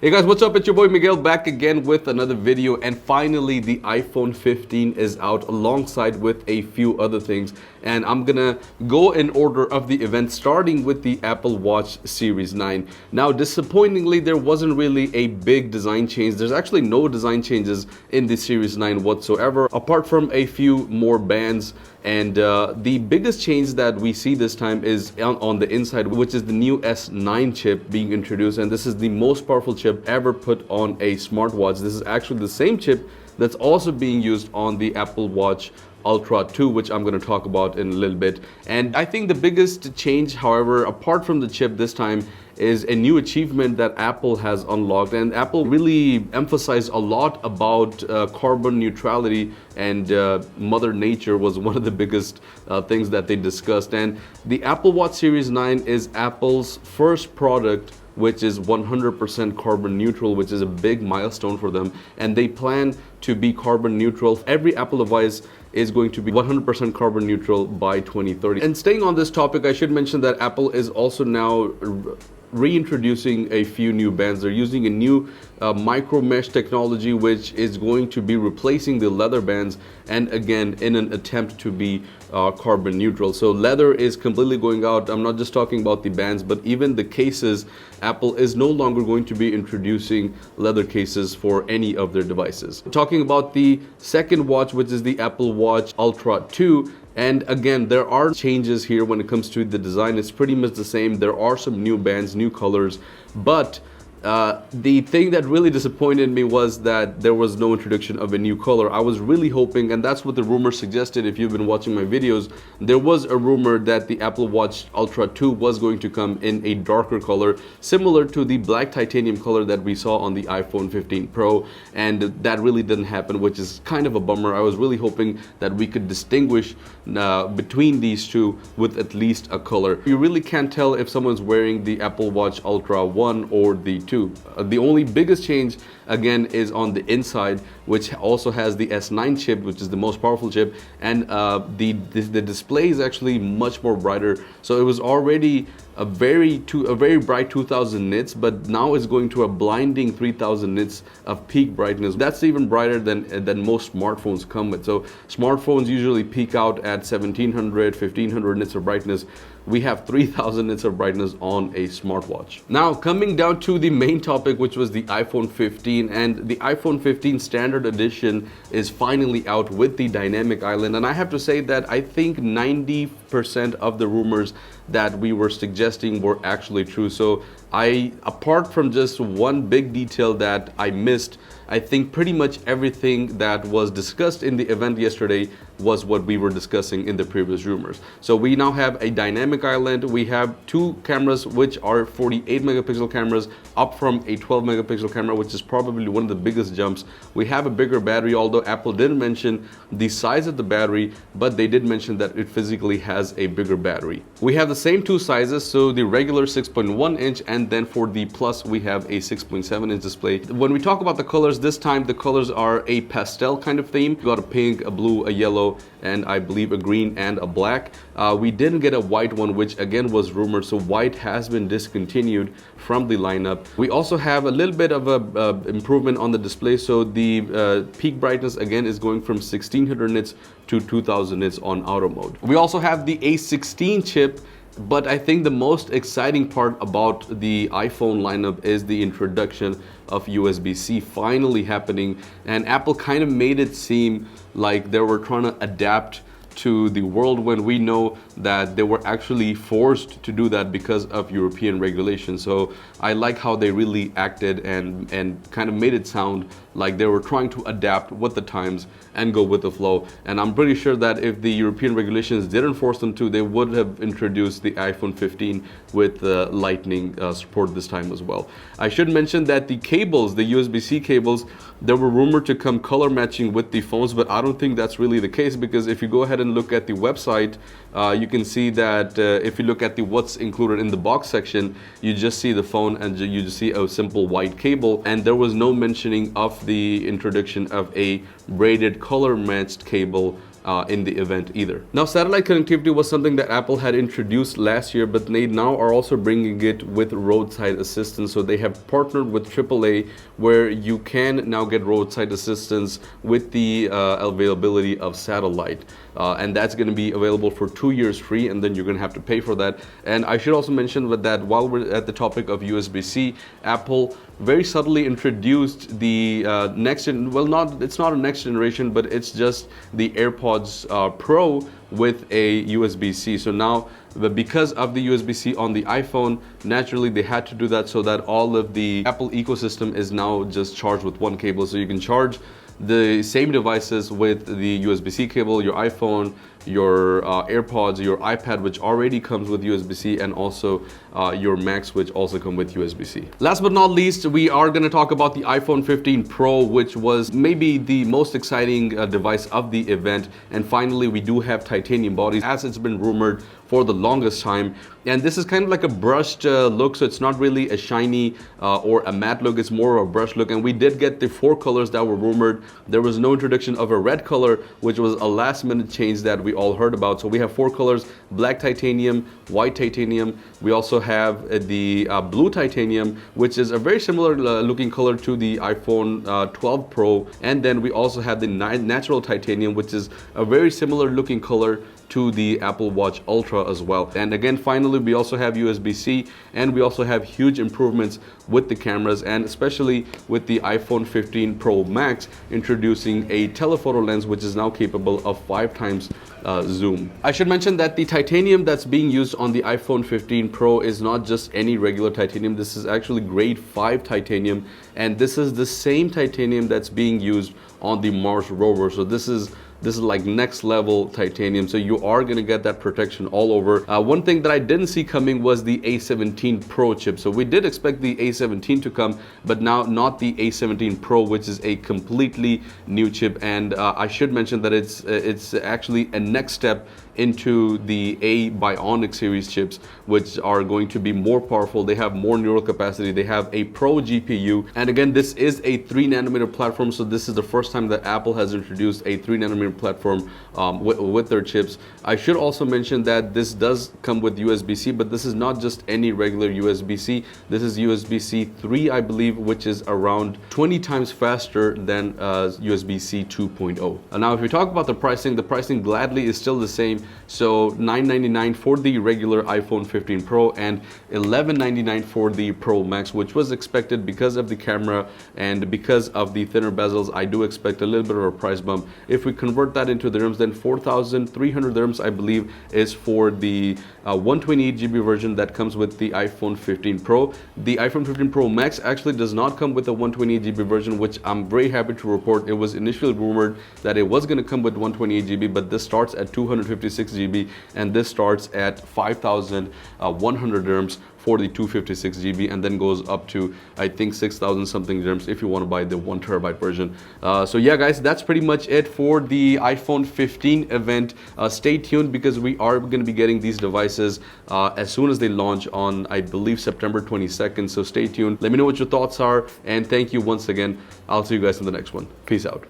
Hey guys, what's up? It's your boy Miguel back again with another video, and finally the iPhone 15 is out alongside with a few other things, and I'm gonna go in order of the event, starting with the Apple Watch Series 9. Now disappointingly, there wasn't really a big design change. There's actually no design changes in the Series 9 whatsoever, apart from a few more bands. And the biggest change that we see this time is on the inside, which is the new S9 chip being introduced, and this is the most powerful chip ever put on a smartwatch. This is actually the same chip that's also being used on the Apple Watch Ultra 2, which I'm going to talk about in a little bit. And I think the biggest change, however, apart from the chip this time, is a new achievement that Apple has unlocked. And Apple really emphasized a lot about carbon neutrality, and Mother Nature was one of the biggest things that they discussed. And the Apple Watch Series 9 is Apple's first product which is 100% carbon neutral, which is a big milestone for them. And they plan to be carbon neutral. Every Apple device is going to be 100% carbon neutral by 2030. And staying on this topic, I should mention that Apple is also now reintroducing a few new bands. They're using a new micro mesh technology, which is going to be replacing the leather bands, and again in an attempt to be carbon neutral. So leather is completely going out. I'm not just talking about the bands, but even the cases. Apple is no longer going to be introducing leather cases for any of their devices. Talking about the second watch, which is the Apple Watch Ultra 2, and again, there are changes here when it comes to the design. It's pretty much the same. There are some new bands, new colors, but the thing that really disappointed me was that there was no introduction of a new color. I was really hoping, and that's what the rumor suggested. If you've been watching my videos, there was a rumor that the Apple Watch Ultra 2 was going to come in a darker color, similar to the black titanium color that we saw on the iPhone 15 Pro, and that really didn't happen, which is kind of a bummer. I was really hoping that we could distinguish between these two with at least a color. You really can't tell if someone's wearing the Apple Watch Ultra 1 or the 2. The only biggest change again is on the inside, which also has the S9 chip, which is the most powerful chip, and the display is actually much more brighter. So it was already a very bright 2000 nits, but now it's going to a blinding 3000 nits of peak brightness. That's even brighter than most smartphones come with. So smartphones usually peak out at 1700, 1500 nits of brightness. We have 3000 nits of brightness on a smartwatch. Now coming down to the main topic, which was the iPhone 15, and the iPhone 15 standard edition is finally out with the dynamic island. And I have to say that I think 90% of the rumors that we were suggesting were actually true. So apart from just one big detail that I missed, I think pretty much everything that was discussed in the event yesterday was what we were discussing in the previous rumors. So we now have a dynamic island. We have two cameras, which are 48 megapixel cameras, up from a 12 megapixel camera, which is probably one of the biggest jumps. We have a bigger battery, although Apple didn't mention the size of the battery, but they did mention that it physically has a bigger battery. We have the same two sizes, so the regular 6.1 inch, and then for the Plus, we have a 6.7 inch display. When we talk about the colors, this time the colors are a pastel kind of theme. We got a pink, a blue, a yellow, and I believe a green and a black. We didn't get a white one, which again was rumored, so white has been discontinued from the lineup. We also have a little bit of a improvement on the display, so the peak brightness again is going from 1600 nits to 2000 nits on auto mode. We also have the A16 chip, but I think the most exciting part about the iPhone lineup is the introduction of USB-C finally happening, and Apple kind of made it seem like they were trying to adapt to the world, when we know that they were actually forced to do that because of European regulations. So I like how they really acted and kind of made it sound like they were trying to adapt with the times and go with the flow. And I'm pretty sure that if the European regulations didn't force them to, they would have introduced the iPhone 15 with Lightning support this time as well. I should mention that the cables, the USB-C cables, they were rumored to come color matching with the phones, but I don't think that's really the case, because if you go ahead and look at the website, you can see that if you look at the what's included in the box section, you just see the phone and you just see a simple white cable, and there was no mentioning of the introduction of a braided color matched cable in the event either. Now, satellite connectivity was something that Apple had introduced last year, but they now are also bringing it with roadside assistance. So they have partnered with AAA, where you can now get roadside assistance with the availability of satellite. And that's going to be available for 2 years free, and then you're going to have to pay for that. And I should also mention that while we're at the topic of USB-C, Apple very subtly introduced the it's not a next generation, but it's just the AirPods Pro with a USB-C. So now, because of the USB-C on the iPhone, naturally they had to do that so that all of the Apple ecosystem is now just charged with one cable. So you can charge the same devices with the USB-C cable, your iPhone, your AirPods, your iPad, which already comes with USB-C, and also your Macs, which also come with USB-C. Last but not least, we are going to talk about the iPhone 15 Pro, which was maybe the most exciting device of the event. And finally, we do have titanium bodies, as it's been rumored for the longest time. And this is kind of like a brushed look, so it's not really a shiny or a matte look, it's more of a brush look. And we did get the 4 colors that were rumored. There was no introduction of a red color, which was a last minute change that we all heard about. So we have 4 colors: black titanium, white titanium. We also have the blue titanium, which is a very similar looking color to the iPhone 12 Pro. And then we also have the natural titanium, which is a very similar looking color to the Apple Watch Ultra as well. And again, finally, we also have USB-C, and we also have huge improvements with the cameras, and especially with the iPhone 15 Pro Max introducing a telephoto lens, which is now capable of 5 times zoom. I should mention that the titanium that's being used on the iPhone 15 Pro is not just any regular titanium. This is actually grade 5 titanium, and this is the same titanium that's being used on the Mars rover. So this is like next level titanium, so you are going to get that protection all over. One thing that I didn't see coming was the A17 Pro chip. So we did expect the A17 to come, but now not the A17 Pro, which is a completely new chip. And I should mention that it's actually a next step into the A Bionic series chips, which are going to be more powerful. They have more neural capacity. They have a Pro GPU. And again, this is a 3nm platform. So this is the first time that Apple has introduced a 3nm platform with their chips. I should also mention that this does come with USB-C, but this is not just any regular USB-C. This is USB-C 3, I believe, which is around 20 times faster than USB-C 2.0. And now, if we talk about the pricing gladly is still the same. So $999 for the regular iPhone 15 Pro and $1199 for the Pro Max, which was expected because of the camera and because of the thinner bezels. I do expect a little bit of a price bump. If we convert that into dirhams, then 4,300 dirhams, I believe, is for the 128 GB version that comes with the iPhone 15 Pro. The iPhone 15 Pro Max actually does not come with a 128 GB version, which I'm very happy to report. It was initially rumored that it was going to come with 128 GB, but this starts at 256 GB, and this starts at 5,100 dirhams for the 256 GB, and then goes up to, I think, 6,000 something dirhams if you want to buy the 1 TB version. So yeah, guys, that's pretty much it for the iPhone 15 event. Stay tuned, because we are going to be getting these devices as soon as they launch on, I believe, September 22nd. So stay tuned. Let me know what your thoughts are, and thank you once again. I'll see you guys in the next one. Peace out.